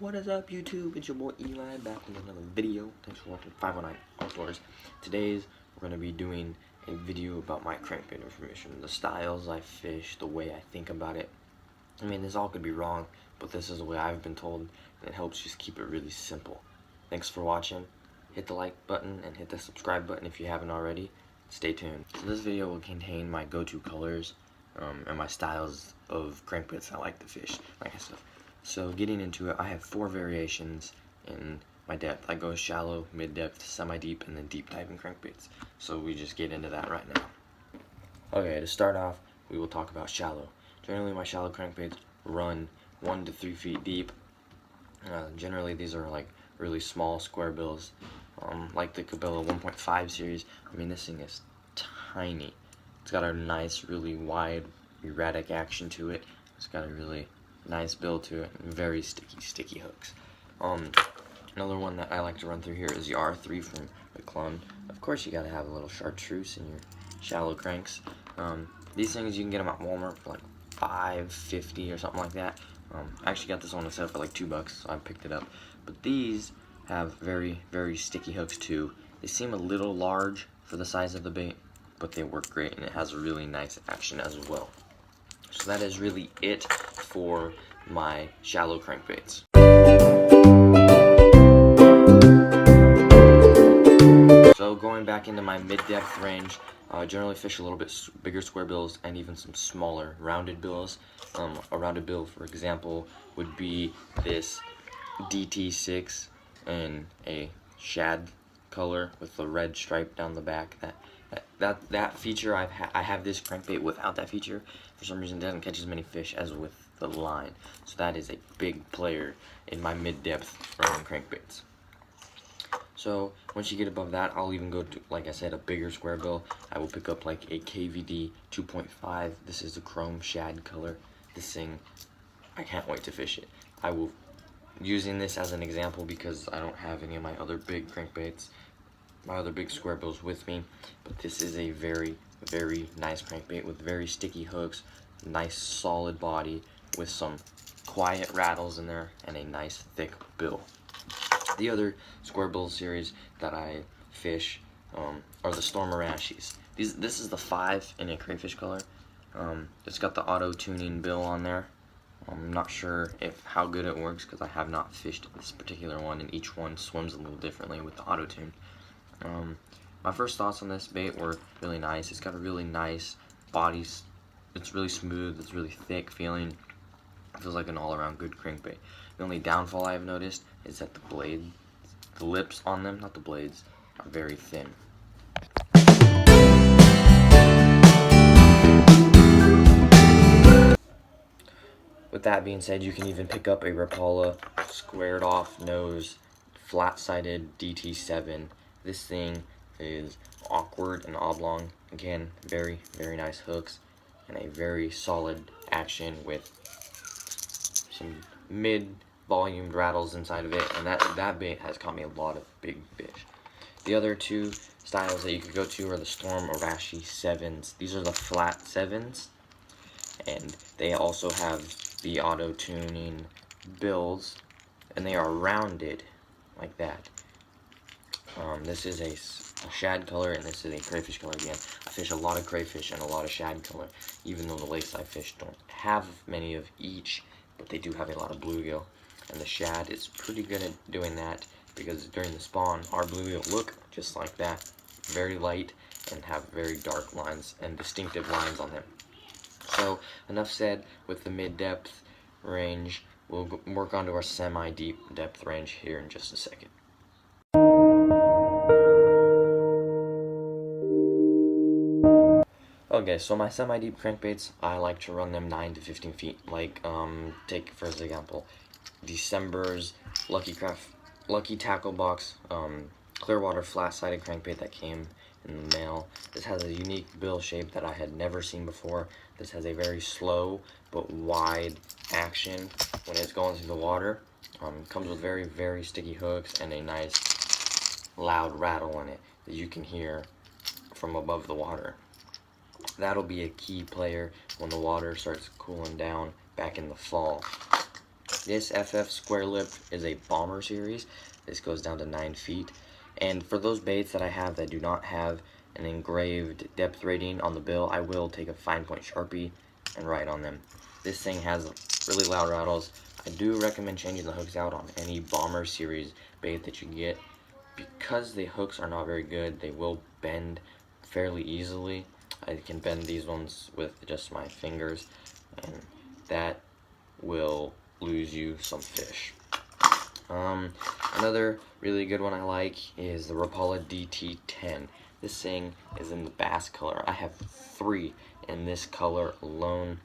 What is up, YouTube? It's your boy Eli back with another video. Thanks for watching 519 Outdoors. Today's we're going to be doing a video about my crankbait information, the styles I fish, the way I think about it. I mean, this all could be wrong, but this is the way I've been told, and it helps just keep it really simple. Thanks for watching. Hit the like button and hit the subscribe button if you haven't already. Stay tuned. So this video will contain my go-to colors and my styles of crankbaits I like to fish, like I said. So getting into it, I have 4 variations in my depth. I go shallow, mid-depth, semi-deep, and then deep diving crankbaits. So we just get into that right now. Okay, to start off, we will talk about shallow. Generally, my shallow crankbaits run 1 to 3 feet deep. Generally, these are like really small square bills, like the Cabela 1.5 series. I mean, this thing is tiny. It's got a nice, really wide, erratic action to it. It's got a really nice build to it, and very sticky hooks. Another one that I like to run through here is the R3 from McClung. Of course, you gotta have a little chartreuse in your shallow cranks. These things, you can get them at Walmart for like $5.50 or something like that. I actually got this one set for like $2, so I picked it up. But these have very sticky hooks too. They seem a little large for the size of the bait, but they work great, and it has a really nice action as well. So that is really it for my shallow crankbaits. So going back into my mid-depth range, I generally fish a little bit bigger square bills and even some smaller rounded bills. A rounded bill, for example, would be this DT6 in a shad color with the red stripe down the back. That feature, I have this crankbait without that feature. For some reason, it doesn't catch as many fish as with the line. So that is a big player in my mid-depth running crankbaits. So once you get above that, I'll even go to, like I said, a bigger square bill. I will pick up like a KVD 2.5. This is the chrome shad color. This thing, I can't wait to fish it. I will using this as an example because I don't have any of my other big crankbaits, my other big square bills with me, but this is a very nice crankbait with very sticky hooks, nice solid body with some quiet rattles in there, and a nice thick bill. The other square bill series that I fish are the Stormarashis. This is the 5 in a crayfish color. It's got the auto tuning bill on there. I'm not sure how good it works because I have not fished this particular one, and each one swims a little differently with the auto tune. My first thoughts on this bait were really nice. It's got a really nice body. It's really smooth. It's really thick feeling. It feels like an all-around good crankbait. The only downfall I have noticed is that the lips on them, not the blades, are very thin. With that being said, you can even pick up a Rapala squared off nose, flat-sided DT7. This thing is awkward and oblong. Again, very nice hooks and a very solid action with some mid-volumed rattles inside of it, and that bait has caught me a lot of big fish. The other 2 styles that you could go to are the Stormarashi 7s. These are the flat 7s, and they also have the auto tuning bills, and they are rounded like that. This is a shad color, and this is a crayfish color again. I fish a lot of crayfish and a lot of shad color, even though the lakes I fish don't have many of each, but they do have a lot of bluegill. And the shad is pretty good at doing that because during the spawn, our bluegill look just like that, very light and have very dark lines and distinctive lines on them. So enough said with the mid-depth range. We'll work onto our semi-deep depth range here in just a second. Okay, so my semi-deep crankbaits, I like to run them 9 to 15 feet. Like, take for example, December's Lucky Tackle Box Clearwater flat-sided crankbait that came in the mail. This has a unique bill shape that I had never seen before. This has a very slow but wide action when it's going through the water. Comes with very sticky hooks and a nice loud rattle in it that you can hear from above the water. That'll be a key player when the water starts cooling down back in the fall. This FF Square Lip is a bomber series. This goes down to 9 feet. And for those baits that I have that do not have an engraved depth rating on the bill, I will take a fine point Sharpie and write on them. This thing has really loud rattles. I do recommend changing the hooks out on any bomber series bait that you get. Because the hooks are not very good, they will bend fairly easily. I can bend these ones with just my fingers, and that will lose you some fish. Another really good one I like is the Rapala DT10. This thing is in the bass color. I have 3 in this color alone.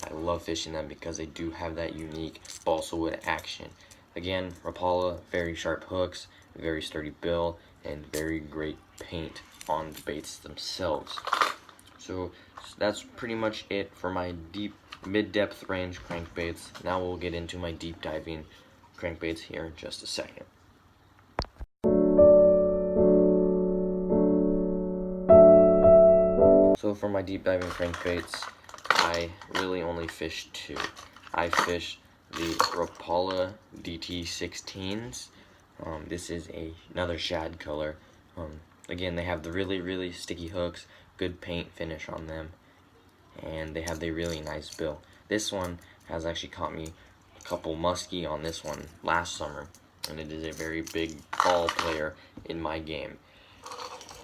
I love fishing them because they do have that unique balsa wood action. Again, Rapala, very sharp hooks, very sturdy bill, and very great paint on the baits themselves. So that's pretty much it for my mid-depth range crankbaits. Now we'll get into my deep diving crankbaits here in just a second. So for my deep diving crankbaits, I really only fish 2. I fish the Rapala DT16s. This is another shad color. Again, they have the really sticky hooks, good paint finish on them, and they have the really nice bill. This one has actually caught me a couple muskie on this one last summer, and it is a very big ball player in my game.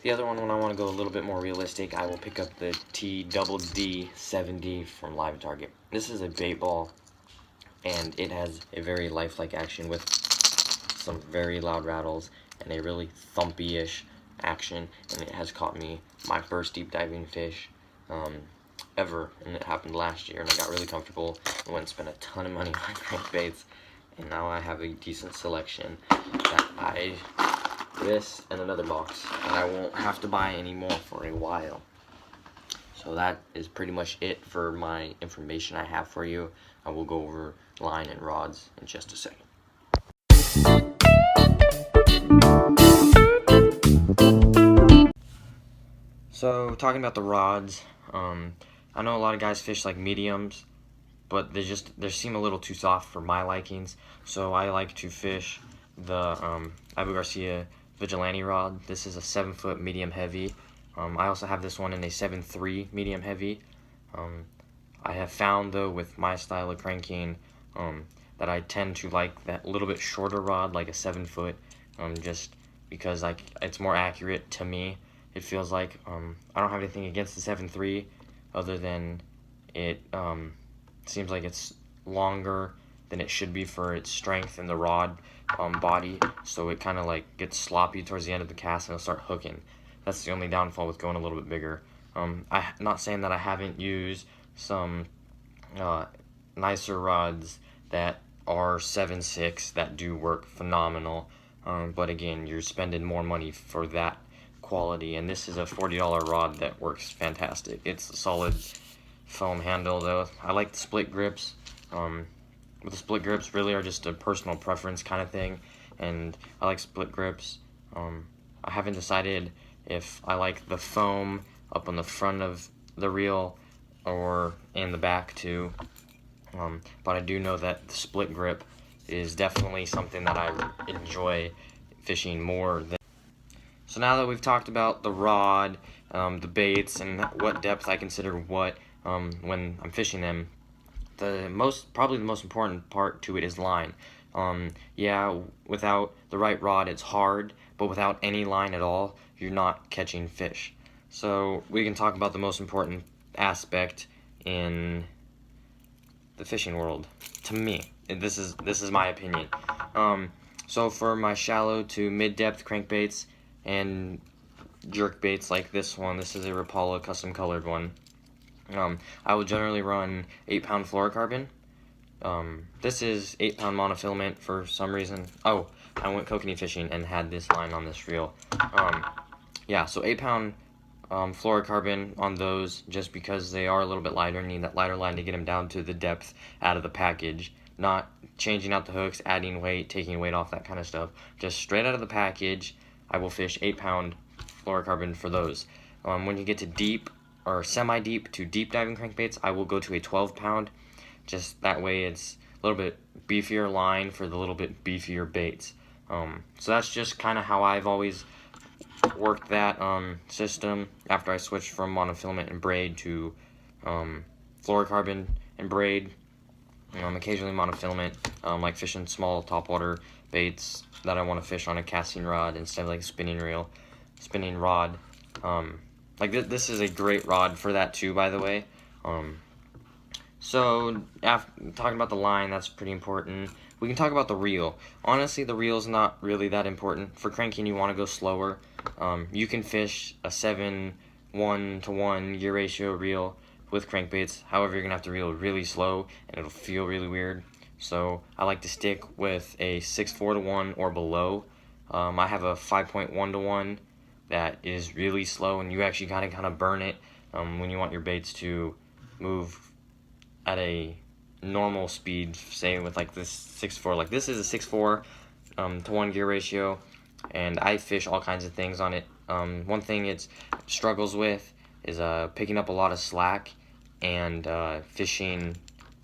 The other one, when I want to go a little bit more realistic, I will pick up the TDD70 from Live Target. This is a bait ball, and it has a very lifelike action with some very loud rattles and a really thumpy-ish action, and it has caught me my first deep diving fish ever, and it happened last year, and I got really comfortable and went and spent a ton of money on crankbaits, and now I have a decent selection that this and another box, and I won't have to buy any more for a while. So that is pretty much it for my information I have for you. I will go over line and rods in just a second. So talking about the rods, I know a lot of guys fish like mediums, but they seem a little too soft for my likings. So I like to fish the Abu Garcia Vigilante rod. This is a 7-foot medium heavy. I also have this one in a 7.3 medium heavy. I have found though with my style of cranking that I tend to like that little bit shorter rod, like a 7-foot, just because it's more accurate to me. It feels like I don't have anything against the 7.3 other than it seems like it's longer than it should be for its strength in the rod body, so it kind of like gets sloppy towards the end of the cast and it'll start hooking. That's the only downfall with going a little bit bigger. I'm not saying that I haven't used some nicer rods that are 7.6 that do work phenomenal, but again, you're spending more money for that quality, and this is a $40 rod that works fantastic. It's a solid foam handle though. I like the split grips. With the split grips really are just a personal preference kind of thing, and I like split grips. I haven't decided if I like the foam up on the front of the reel or in the back too, but I do know that the split grip is definitely something that I enjoy fishing more than. So now that we've talked about the rod, the baits, and what depth I consider what when I'm fishing them, probably the most important part to it is line. Yeah, without the right rod it's hard, but without any line at all, you're not catching fish. So we can talk about the most important aspect in the fishing world, to me. This is my opinion. So for my shallow to mid-depth crankbaits and jerk baits like this one, this is a Rapala custom colored one. I will generally run 8-pound fluorocarbon. This is 8-pound monofilament for some reason. Oh, I went kokanee fishing and had this line on this reel. Yeah, so 8-pound fluorocarbon on those, just because they are a little bit lighter, need that lighter line to get them down to the depth out of the package. Not changing out the hooks, adding weight, taking weight off, that kind of stuff. Just straight out of the package, I will fish 8-pound fluorocarbon for those. When you get to deep or semi-deep to deep diving crankbaits, I will go to a 12-pound. Just that way it's little bit beefier line for the little bit beefier baits. So that's just kind of how I've always worked that system after I switched from monofilament and braid to fluorocarbon and braid. Occasionally monofilament, like fishing small topwater baits that I want to fish on a casting rod instead of like a spinning rod. Like this is a great rod for that too, by the way. So after talking about the line, that's pretty important. We can talk about the reel. Honestly, the reel is not really that important. For cranking, you want to go slower. You can fish a 7:1 gear ratio reel with crankbaits. However, you're gonna have to reel really slow, and it'll feel really weird. So I like to stick with a 6:4 or below. I have a 5.1 that is really slow, and you actually kind of burn it when you want your baits to move at a normal speed, say with like this 6:4. Like this is a 6:4 to 1 gear ratio, and I fish all kinds of things on it. One thing it struggles with is picking up a lot of slack and fishing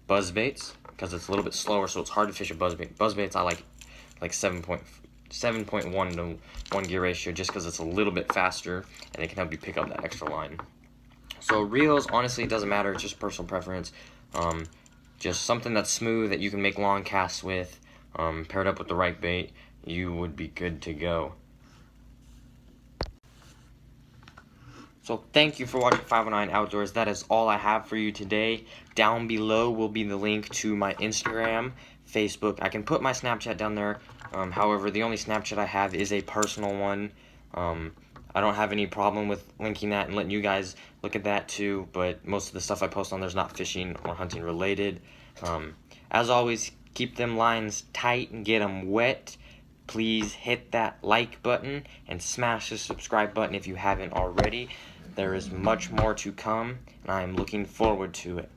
buzzbaits, because it's a little bit slower, so it's hard to fish a buzzbait. Buzzbaits I like 7.1 to 1 gear ratio, just because it's a little bit faster and it can help you pick up that extra line. So reels, honestly, it doesn't matter. It's just personal preference. Just something that's smooth that you can make long casts with, paired up with the right bait, you would be good to go. So thank you for watching 509 Outdoors. That is all I have for you today. Down below will be the link to my Instagram, Facebook. I can put my Snapchat down there. However, the only Snapchat I have is a personal one. I don't have any problem with linking that and letting you guys look at that too, but most of the stuff I post on there is not fishing or hunting related. As always, keep them lines tight and get them wet. Please hit that like button and smash the subscribe button if you haven't already. There is much more to come, and I am looking forward to it.